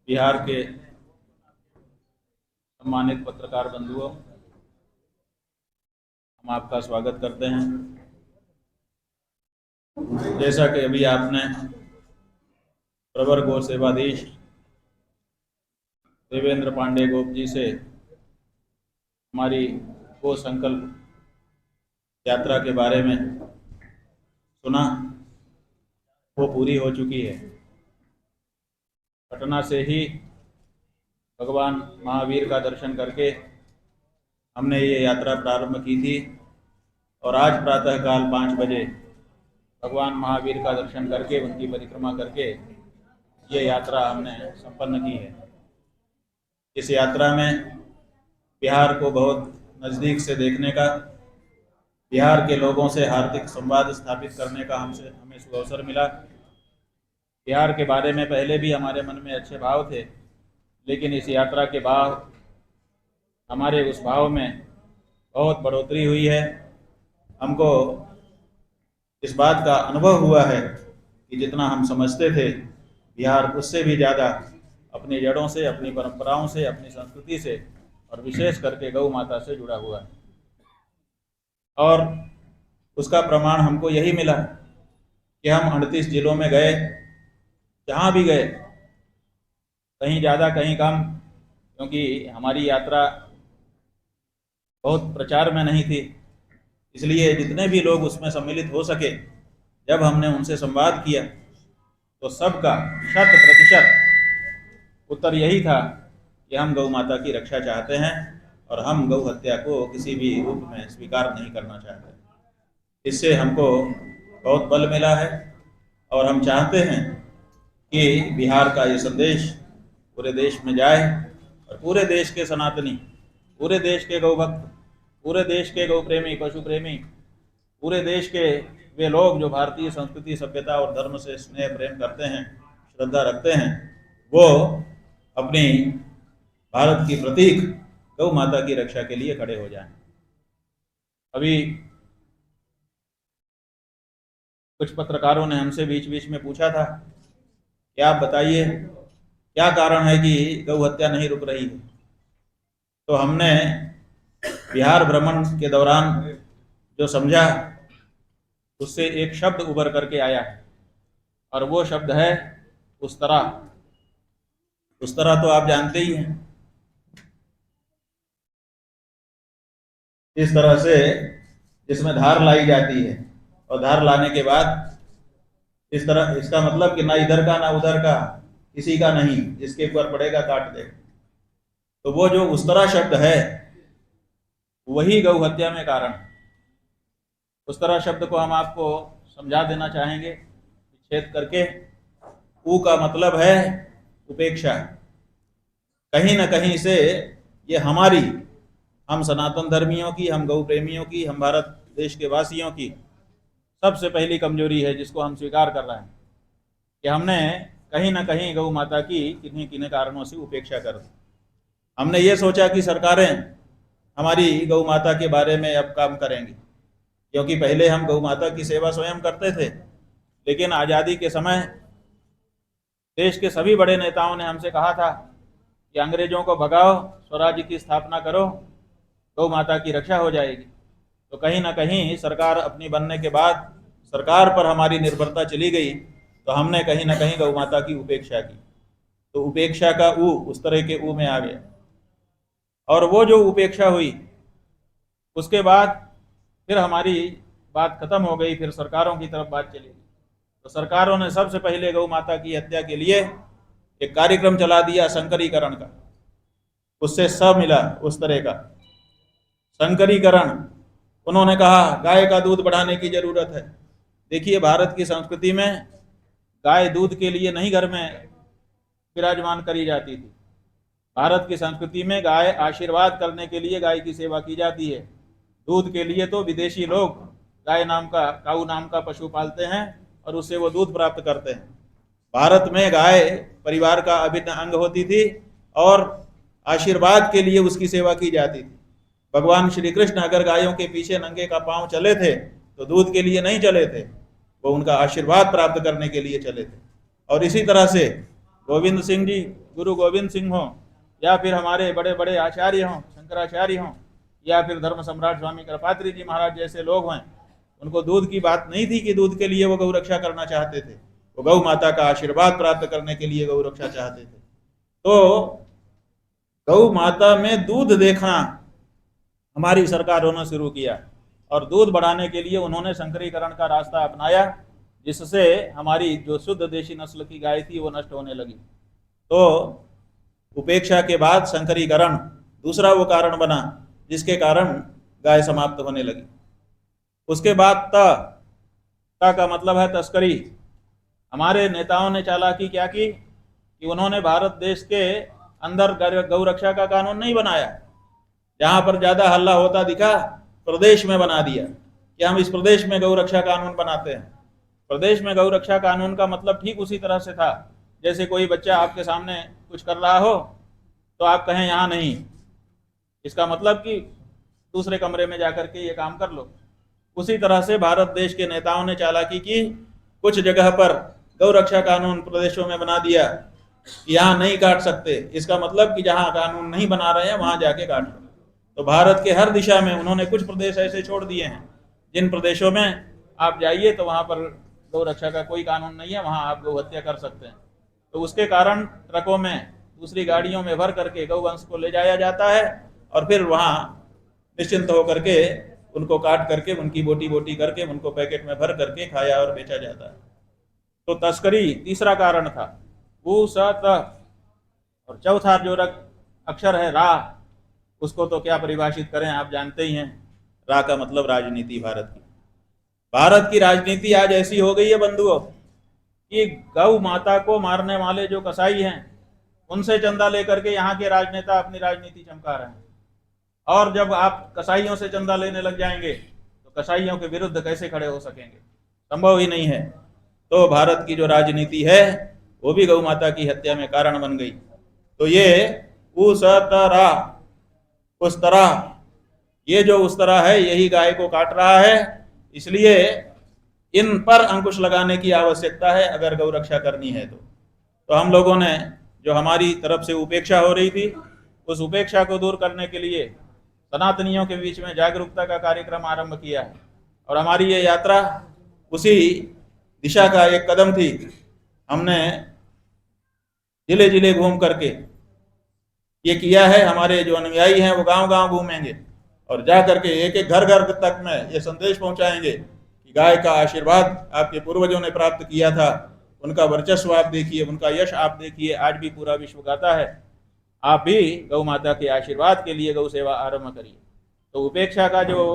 बिहार के सम्मानित पत्रकार बंधुओं, हम आपका स्वागत करते हैं। जैसा कि अभी आपने प्रवर गौ सेवाधीश देवेंद्र पांडे गोप जी से हमारी गो संकल्प यात्रा के बारे में सुना, वो पूरी हो चुकी है। पटना से ही भगवान महावीर का दर्शन करके हमने ये यात्रा प्रारंभ की थी और आज प्रातःकाल 5 बजे भगवान महावीर का दर्शन करके उनकी परिक्रमा करके ये यात्रा हमने संपन्न की है। इस यात्रा में बिहार को बहुत नज़दीक से देखने का, बिहार के लोगों से हार्दिक संवाद स्थापित करने का हमें सुअवसर मिला। बिहार के बारे में पहले भी हमारे मन में अच्छे भाव थे, लेकिन इस यात्रा के बाद हमारे उस भाव में बहुत बढ़ोतरी हुई है। हमको इस बात का अनुभव हुआ है कि जितना हम समझते थे, बिहार उससे भी ज़्यादा अपनी जड़ों से, अपनी परंपराओं से, अपनी संस्कृति से और विशेष करके गौ माता से जुड़ा हुआ है। और उसका प्रमाण हमको यही मिला कि हम 38 जिलों में गए, जहाँ भी गए, कहीं ज़्यादा कहीं कम, क्योंकि हमारी यात्रा बहुत प्रचार में नहीं थी, इसलिए जितने भी लोग उसमें सम्मिलित हो सके, जब हमने उनसे संवाद किया तो सबका 100% उत्तर यही था कि हम गौ माता की रक्षा चाहते हैं और हम गौ हत्या को किसी भी रूप में स्वीकार नहीं करना चाहते। इससे हमको बहुत बल मिला है और हम चाहते हैं कि बिहार का ये संदेश पूरे देश में जाए और पूरे देश के सनातनी, पूरे देश के गौ भक्त, पूरे देश के गौ प्रेमी, पशु प्रेमी, पूरे देश के वे लोग जो भारतीय संस्कृति, सभ्यता और धर्म से स्नेह प्रेम करते हैं, श्रद्धा रखते हैं, वो अपनी भारत की प्रतीक गौ माता की रक्षा के लिए खड़े हो जाएं। अभी कुछ पत्रकारों ने हमसे बीच बीच में पूछा था कि आप बताइए क्या कारण है कि गौ हत्या नहीं रुक रही है। तो हमने बिहार भ्रमण के दौरान जो समझा, उससे एक शब्द उभर करके आया है और वो शब्द है उस्तरा। उस्तरा तो आप जानते ही हैं, इस तरह से जिसमें धार लाई जाती है और धार लाने के बाद इस तरह, इसका मतलब कि ना इधर का ना उधर का, किसी का नहीं, जिसके ऊपर पड़ेगा काट दे। तो वो जो उस्तरा शब्द है वही गौ हत्या में कारण। उस्तरा शब्द को हम आपको समझा देना चाहेंगे विच्छेद करके। ऊ का मतलब है उपेक्षा। कहीं ना कहीं से ये हमारी, हम सनातन धर्मियों की, हम गौ प्रेमियों की, हम भारत देश के वासियों की सबसे पहली कमजोरी है, जिसको हम स्वीकार कर रहे हैं कि हमने कहीं ना कहीं गौ माता की किन्हीं किन्हीं कारणों से उपेक्षा कर दी। हमने ये सोचा कि सरकारें हमारी गौ माता के बारे में अब काम करेंगी, क्योंकि पहले हम गौ माता की सेवा स्वयं करते थे, लेकिन आज़ादी के समय देश के सभी बड़े नेताओं ने हमसे कहा था कि अंग्रेजों को भगाओ, स्वराज्य की स्थापना करो, गौ माता की रक्षा हो जाएगी। तो कहीं ना कहीं सरकार अपनी बनने के बाद सरकार पर हमारी निर्भरता चली गई, तो हमने कहीं ना कहीं गौ माता की उपेक्षा की। तो उपेक्षा का ऊ उस तरह के ऊ में आ गया, और वो जो उपेक्षा हुई उसके बाद फिर हमारी बात खत्म हो गई, फिर सरकारों की तरफ बात चली गई। तो सरकारों ने सबसे पहले गौ माता की हत्या के लिए एक कार्यक्रम चला दिया संकरीकरण का। उससे स मिला उस तरह का संकरीकरण। उन्होंने कहा गाय का दूध बढ़ाने की जरूरत है। देखिए, भारत की संस्कृति में गाय दूध के लिए नहीं घर में विराजमान करी जाती थी। भारत की संस्कृति में गाय आशीर्वाद करने के लिए गाय की सेवा की जाती है। दूध के लिए तो विदेशी लोग गाय नाम का, काऊ नाम का पशु पालते हैं और उससे वो दूध प्राप्त करते हैं। भारत में गाय परिवार का अभिन्न अंग होती थी और आशीर्वाद के लिए उसकी सेवा की जाती थी। भगवान श्री कृष्ण अगर गायों के पीछे नंगे का पांव चले थे तो दूध के लिए नहीं चले थे, वो उनका आशीर्वाद प्राप्त करने के लिए चले थे। और इसी तरह से गोविंद सिंह जी, गुरु गोविंद सिंह हों, या फिर हमारे बड़े बड़े आचार्य हों, शंकराचार्य हों, या फिर धर्म सम्राट स्वामी कृपात्री जी महाराज जैसे लोग हैं, उनको दूध की बात नहीं थी कि दूध के लिए वो गौ रक्षा करना चाहते थे। वो गौ माता का आशीर्वाद प्राप्त करने के लिए गौ रक्षा चाहते थे। तो गौ माता में दूध देखना हमारी सरकारों ने शुरू किया, और दूध बढ़ाने के लिए उन्होंने संकरीकरण का रास्ता अपनाया, जिससे हमारी जो शुद्ध देशी नस्ल की गाय थी वो नष्ट होने लगी। तो उपेक्षा के बाद संकरीकरण दूसरा वो कारण बना जिसके कारण गाय समाप्त होने लगी। उसके बाद ता का मतलब है तस्करी। हमारे नेताओं ने चालाकी क्या की कि उन्होंने भारत देश के अंदर गौ रक्षा का कानून नहीं बनाया। जहां पर ज्यादा हल्ला होता दिखा, प्रदेश में बना दिया कि हम इस प्रदेश में गौ रक्षा कानून बनाते हैं। प्रदेश में गौ रक्षा कानून का मतलब ठीक उसी तरह से था जैसे कोई बच्चा आपके सामने कुछ कर रहा हो तो आप कहें यहाँ नहीं, इसका मतलब कि दूसरे कमरे में जाकर के ये काम कर लो। उसी तरह से भारत देश के नेताओं ने चालाकी की, कुछ जगह पर गौ रक्षा कानून प्रदेशों में बना दिया कि यहाँ नहीं काट सकते, इसका मतलब कि जहाँ कानून नहीं बना रहे हैं वहां जाके काट लो। तो भारत के हर दिशा में उन्होंने कुछ प्रदेश ऐसे छोड़ दिए हैं जिन प्रदेशों में आप जाइए तो वहां पर गौ रक्षा का कोई कानून नहीं है, वहां आप गौ हत्या कर सकते हैं। तो उसके कारण ट्रकों में, दूसरी गाड़ियों में भर करके गौवंश को ले जाया जाता है और फिर वहां निश्चिंत होकर के उनको काट करके उनकी बोटी बोटी करके उनको पैकेट में भर करके खाया और बेचा जाता है। तो तस्करी तीसरा कारण था। वो सत, और चौथा जो अक्षर है रा, उसको तो क्या परिभाषित करें, आप जानते ही हैं। रा का मतलब राजनीति। भारत की राजनीति आज ऐसी हो गई है बंधुओं कि गौ माता को मारने वाले जो कसाई हैं उनसे चंदा लेकर के यहाँ के राजनेता अपनी राजनीति चमका रहे हैं। और जब आप कसाईयों से चंदा लेने लग जाएंगे तो कसाईयों के विरुद्ध कैसे खड़े हो सकेंगे, संभव ही नहीं है। तो भारत की जो राजनीति है वो भी गौ माता की हत्या में कारण बन गई। तो ये उस तरह उस तरह, ये जो उस तरह है यही गाय को काट रहा है, इसलिए इन पर अंकुश लगाने की आवश्यकता है अगर गौ रक्षा करनी है। तो हम लोगों ने जो हमारी तरफ से उपेक्षा हो रही थी उस उपेक्षा को दूर करने के लिए सनातनियों के बीच में जागरूकता का कार्यक्रम आरंभ किया है, और हमारी ये यात्रा उसी दिशा का एक कदम थी। हमने जिले जिले घूम करके ये किया है। हमारे जो अनुयायी हैं वो गांव गांव घूमेंगे और जा करके एक एक घर घर तक में ये संदेश पहुंचाएंगे कि गाय का आशीर्वाद आपके पूर्वजों ने प्राप्त किया था, उनका वर्चस्व आप देखिए, उनका यश आप देखिए, आज भी पूरा विश्व गाता है। आप भी गौ माता के आशीर्वाद के लिए गौ सेवा आरंभ करिए। तो उपेक्षा का जो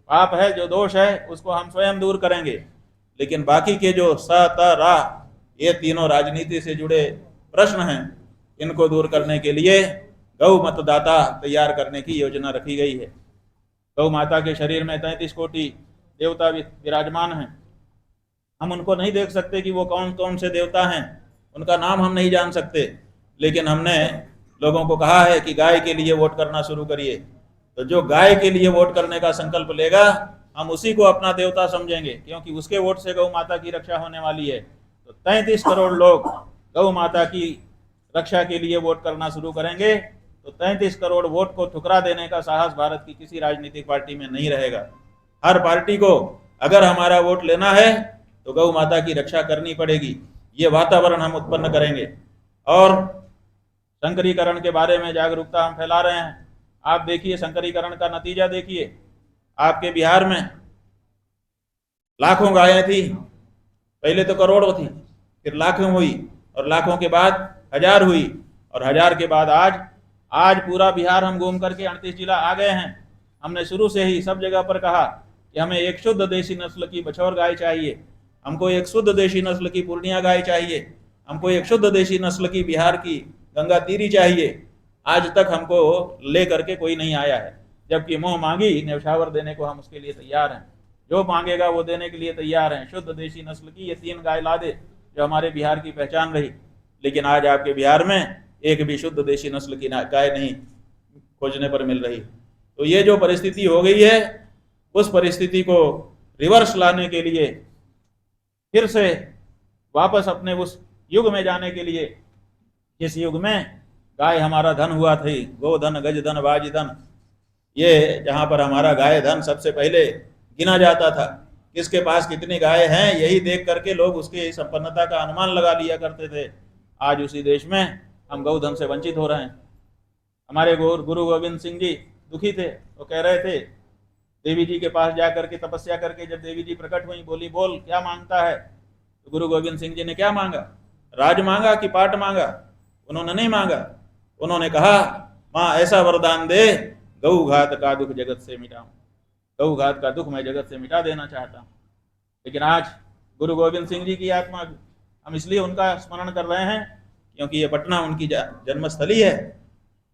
पाप है, जो दोष है, उसको हम स्वयं दूर करेंगे, लेकिन बाकी के जो स त रा, ये तीनों राजनीति से जुड़े प्रश्न हैं, इनको दूर करने के लिए गौ मतदाता तैयार करने की योजना रखी गई है। गौ माता के शरीर में 33 कोटि देवता विराजमान हैं। हम उनको नहीं देख सकते कि वो कौन कौन से देवता हैं, उनका नाम हम नहीं जान सकते, लेकिन हमने लोगों को कहा है कि गाय के लिए वोट करना शुरू करिए। तो जो गाय के लिए वोट करने का संकल्प लेगा हम उसी को अपना देवता समझेंगे, क्योंकि उसके वोट से गौ माता की रक्षा होने वाली है। तो 33 करोड़ लोग गौ माता की रक्षा के लिए वोट करना शुरू करेंगे तो 33 करोड़ वोट को ठुकरा देने का साहस भारत की किसी राजनीतिक पार्टी में नहीं रहेगा। हर पार्टी को अगर हमारा वोट लेना है तो गौ माता की रक्षा करनी पड़ेगी। ये वातावरण हम उत्पन्न करेंगे और संकरीकरण के बारे में जागरूकता हम फैला रहे हैं। आप देखिए संकरीकरण का नतीजा देखिए। आपके बिहार में लाखों गायें थी, पहले तो करोड़ों थी, फिर लाखों हुई और लाखों के बाद हजार हुई और हजार के बाद आज पूरा बिहार हम घूम करके 38 जिला आ गए हैं। हमने शुरू से ही सब जगह पर कहा कि हमें एक शुद्ध देशी नस्ल की बछौर गाय चाहिए, हमको एक शुद्ध देशी नस्ल की पूर्णिया गाय चाहिए, हमको एक शुद्ध देशी नस्ल की बिहार की गंगा तीरी चाहिए। आज तक हमको ले करके कोई नहीं आया है, जबकि मुंह मांगी न्यौछावर देने को हम उसके लिए तैयार हैं। जो मांगेगा वो देने के लिए तैयार हैं। शुद्ध देशी नस्ल की ये 3 गाय ला दे जो हमारे बिहार की पहचान रही। लेकिन आज आपके बिहार में एक भी शुद्ध देशी नस्ल की गाय नहीं खोजने पर मिल रही। तो ये जो परिस्थिति हो गई है, उस परिस्थिति को रिवर्स लाने के लिए, फिर से वापस अपने उस युग में जाने के लिए जिस युग में गाय हमारा धन हुआ थी, गो धन गज धन बाज धन, ये जहाँ पर हमारा गाय धन सबसे पहले गिना जाता था, किसके पास कितनी गाय हैं यही देख करके लोग उसकी संपन्नता का अनुमान लगा लिया करते थे। आज उसी देश में हम गौधन से वंचित हो रहे हैं। हमारे गुरु गोविंद सिंह जी दुखी थे, वो कह रहे थे देवी जी के पास जा करके तपस्या करके, जब देवी जी प्रकट हुई, बोली बोल क्या मांगता है, तो गुरु गोविंद सिंह जी ने क्या मांगा, राज मांगा कि पाट मांगा? उन्होंने नहीं मांगा, उन्होंने कहा माँ ऐसा वरदान दे गौ घात का दुख जगत से मिटाऊं, गौ घात का दुख मैं जगत से मिटा देना चाहता हूँ। लेकिन आज गुरु गोविंद सिंह जी की आत्मा, हम इसलिए उनका स्मरण कर रहे हैं क्योंकि ये पटना उनकी जन्मस्थली है।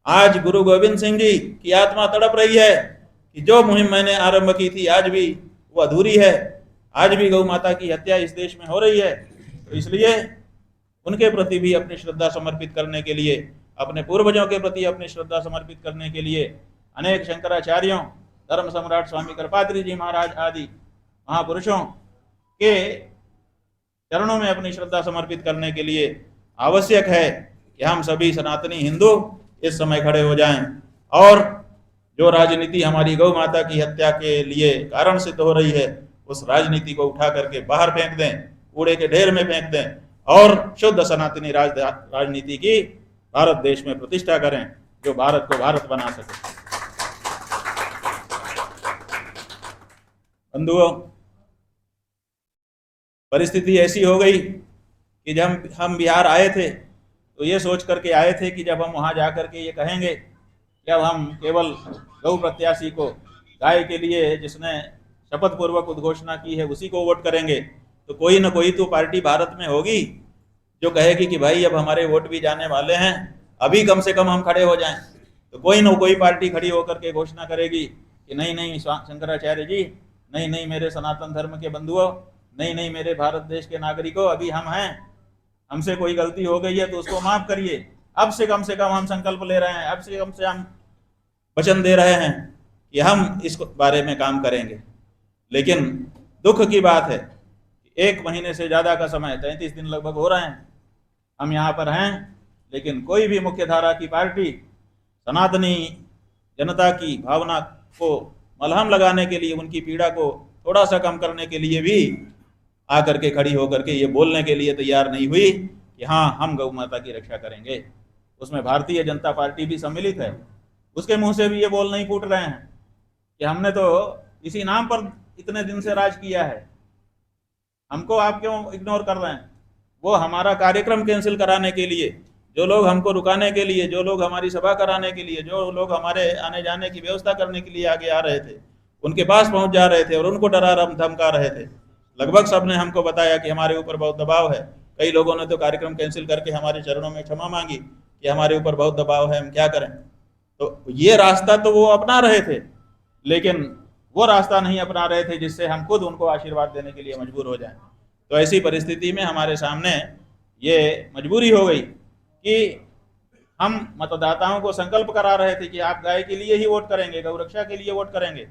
आज गुरु गोविंद सिंह जी की आत्मा तड़प रही है कि जो मुहिम मैंने आरंभ की थी आज भी वो अधूरी है, आज भी गौ माता की हत्या इस देश में हो रही है। तो इसलिए उनके प्रति भी अपनी श्रद्धा समर्पित करने के लिए, अपने पूर्वजों के प्रति अपनी श्रद्धा समर्पित करने के लिए अनेक शंकराचार्यों, धर्म सम्राट स्वामी कृपात्री जी महाराज आदि महापुरुषों के चरणों में अपनी श्रद्धा समर्पित करने के लिए आवश्यक है कि हम सभी सनातनी हिंदू इस समय खड़े हो जाएं और जो राजनीति हमारी गौ माता की हत्या के लिए कारण सिद्ध हो रही है उस राजनीति को उठा करके बाहर फेंक दें, कूड़े के ढेर में फेंक दें और शुद्ध सनातनी राजनीति की भारत देश में प्रतिष्ठा करें, जो भारत को भारत बना सके। बंधुओं, परिस्थिति ऐसी हो गई कि जब हम बिहार आए थे तो ये सोच करके आए थे कि जब हम वहाँ जा करके ये कहेंगे, जब हम केवल गौ प्रत्याशी को, गाय के लिए जिसने शपथ पूर्वक उद्घोषणा की है उसी को वोट करेंगे, तो कोई ना कोई तो पार्टी भारत में होगी जो कहेगी कि भाई अब हमारे वोट भी जाने वाले हैं, अभी कम से कम हम खड़े हो जाएं। तो कोई ना कोई पार्टी खड़ी होकर के घोषणा करेगी कि नहीं नहीं शंकराचार्य जी, नहीं नहीं मेरे सनातन धर्म के बंधुओं, नहीं नहीं मेरे भारत देश के नागरिकों, अभी हम हैं, हमसे कोई गलती हो गई है तो उसको माफ करिए, अब से कम हम संकल्प ले रहे हैं, अब से कम से हम वचन दे रहे हैं कि हम इस बारे में काम करेंगे। लेकिन दुख की बात है कि 1 महीने से ज़्यादा का समय, 33 दिन लगभग हो रहे हैं, हम यहाँ पर हैं, लेकिन कोई भी मुख्य धारा की पार्टी सनातनी जनता की भावना को मलहम लगाने के लिए, उनकी पीड़ा को थोड़ा सा कम करने के लिए भी आकर के खड़ी होकर के ये बोलने के लिए तैयार नहीं हुई कि हाँ हम गौ माता की रक्षा करेंगे। उसमें भारतीय जनता पार्टी भी सम्मिलित है, उसके मुंह से भी ये बोल नहीं फूट रहे हैं कि हमने तो इसी नाम पर इतने दिन से राज किया है, हमको आप क्यों इग्नोर कर रहे हैं। वो हमारा कार्यक्रम कैंसिल कराने के लिए, जो लोग हमको रुकाने के लिए, जो लोग हमारी सभा कराने के लिए, जो लोग हमारे आने जाने की व्यवस्था करने के लिए आगे आ रहे थे, उनके पास पहुंच जा रहे थे और उनको डरा धमका रहे थे। लगभग सबने हमको बताया कि हमारे ऊपर बहुत दबाव है। कई लोगों ने तो कार्यक्रम कैंसिल करके हमारे चरणों में क्षमा मांगी कि हमारे ऊपर बहुत दबाव है, हम क्या करें। तो ये रास्ता तो वो अपना रहे थे, लेकिन वो रास्ता नहीं अपना रहे थे जिससे हम खुद उनको आशीर्वाद देने के लिए मजबूर हो जाएं। तो ऐसी परिस्थिति में हमारे सामने ये मजबूरी हो गई कि हम मतदाताओं को संकल्प करा रहे थे कि आप गाय के लिए ही वोट करेंगे, गौरक्षा के लिए वोट करेंगे,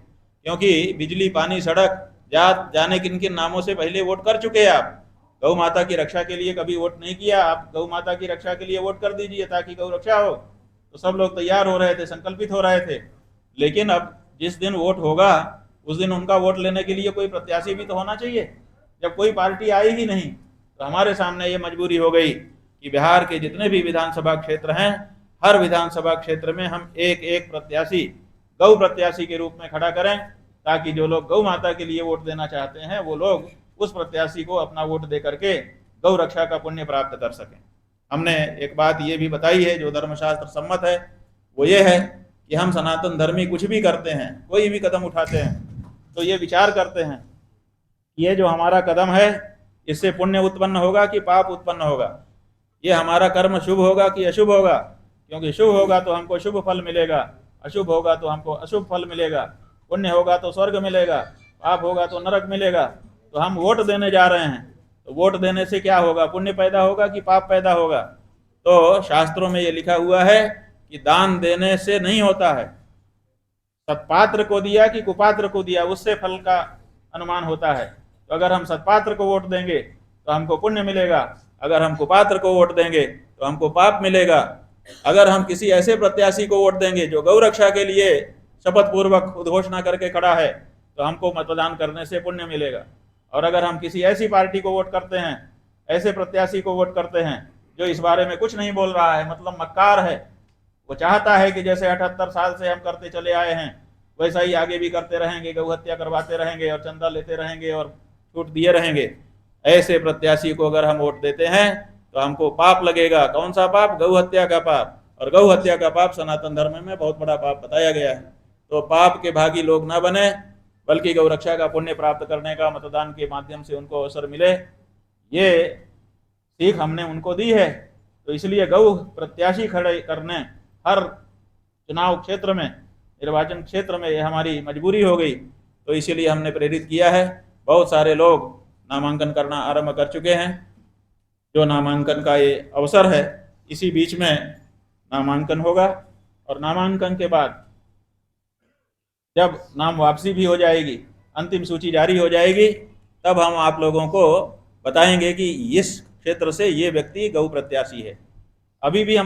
क्योंकि बिजली पानी सड़क जाने किन किन नामों से पहले वोट कर चुके हैं आप। गौ माता की रक्षा के लिए कभी वोट नहीं किया, आप गौ माता की रक्षा के लिए वोट कर दीजिए ताकि गौ रक्षा हो। तो सब लोग तैयार हो रहे थे, संकल्पित हो रहे थे। लेकिन अब जिस दिन वोट होगा उस दिन उनका वोट लेने के लिए कोई प्रत्याशी भी तो होना चाहिए। जब कोई पार्टी आई ही नहीं तो हमारे सामने ये मजबूरी हो गई कि बिहार के जितने भी विधानसभा क्षेत्र हैं, हर विधानसभा क्षेत्र में हम एक एक प्रत्याशी गौ प्रत्याशी के रूप में खड़ा करें, ताकि जो लोग गौ माता के लिए वोट देना चाहते हैं वो लोग उस प्रत्याशी को अपना वोट दे करके गौ रक्षा का पुण्य प्राप्त कर सकें। हमने एक बात ये भी बताई है जो धर्मशास्त्र सम्मत है, वो ये है कि हम सनातन धर्मी कुछ भी करते हैं, कोई भी कदम उठाते हैं तो ये विचार करते हैं ये जो हमारा कदम है इससे पुण्य उत्पन्न होगा कि पाप उत्पन्न होगा, ये हमारा कर्म शुभ होगा कि अशुभ होगा। क्योंकि शुभ होगा तो हमको शुभ फल मिलेगा, अशुभ होगा तो हमको अशुभ फल मिलेगा। पुण्य होगा तो स्वर्ग मिलेगा, पाप होगा तो नरक मिलेगा। तो हम वोट देने जा रहे हैं, तो वोट देने से क्या होगा, पुण्य पैदा होगा कि पाप पैदा होगा। तो शास्त्रों में ये लिखा हुआ है कि दान देने से नहीं होता है, सत्पात्र को दिया कि कुपात्र को दिया उससे फल का अनुमान होता है। तो अगर हम सत्पात्र को वोट देंगे तो हमको पुण्य मिलेगा, अगर हम कुपात्र को वोट देंगे तो हमको पाप मिलेगा। अगर हम किसी ऐसे प्रत्याशी को वोट देंगे जो गौ रक्षा के लिए शपथ पूर्वक उद्घोषणा करके खड़ा है, तो हमको मतदान करने से पुण्य मिलेगा। और अगर हम किसी ऐसी पार्टी को वोट करते हैं, ऐसे प्रत्याशी को वोट करते हैं जो इस बारे में कुछ नहीं बोल रहा है, मतलब मक्कार है, वो चाहता है कि जैसे 78 साल से हम करते चले आए हैं वैसा ही आगे भी करते रहेंगे, गौ हत्या करवाते रहेंगे और चंदा लेते रहेंगे और छूट दिए रहेंगे, ऐसे प्रत्याशी को अगर हम वोट देते हैं तो हमको पाप लगेगा। कौन सा पाप? गौ हत्या का पाप। और गौ हत्या का पाप सनातन धर्म में बहुत बड़ा पाप बताया गया है। तो पाप के भागी लोग ना बने, बल्कि गौ रक्षा का पुण्य प्राप्त करने का मतदान के माध्यम से उनको अवसर मिले, ये सीख हमने उनको दी है। तो इसलिए गौ प्रत्याशी खड़े करने हर चुनाव क्षेत्र में, निर्वाचन क्षेत्र में, ये हमारी मजबूरी हो गई। तो इसीलिए हमने प्रेरित किया है। बहुत सारे लोग नामांकन करना आरंभ कर चुके हैं। जो नामांकन का ये अवसर है, इसी बीच में नामांकन होगा और नामांकन के बाद जब नाम वापसी भी हो जाएगी, अंतिम सूची जारी हो जाएगी, तब हम आप लोगों को बताएंगे कि इस क्षेत्र से ये व्यक्ति गौ प्रत्याशी है। अभी भी हम